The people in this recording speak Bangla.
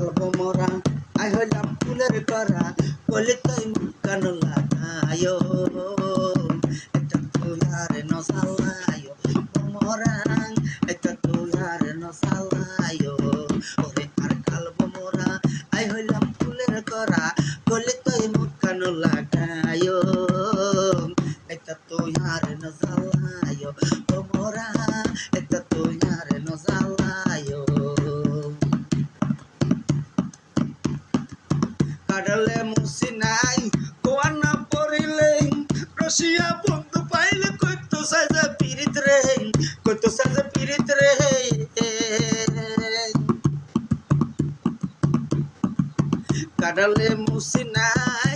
কালবো মরা আই হইলাম ফুলের করা কলি তাই মুখানো লাগায়ো এটা তুই আর নসালায়ো মরাং এটা তুই আর নসালায়ো ওরে আর কালবো মরা আই হইলাম ফুলের করা কলি তাই মুখানো লাগায়ো এটা তুই আর নসালায়ো মরা এটা তুই আর নসালায়ো কাডলে মুসি নাই কোয়ান না পড়িলে রশিয়া বন্ধু পাইলে কইতো সাজা পিরিত রে কইতো সাজা পিরিত রে কাডলে মুসি নাই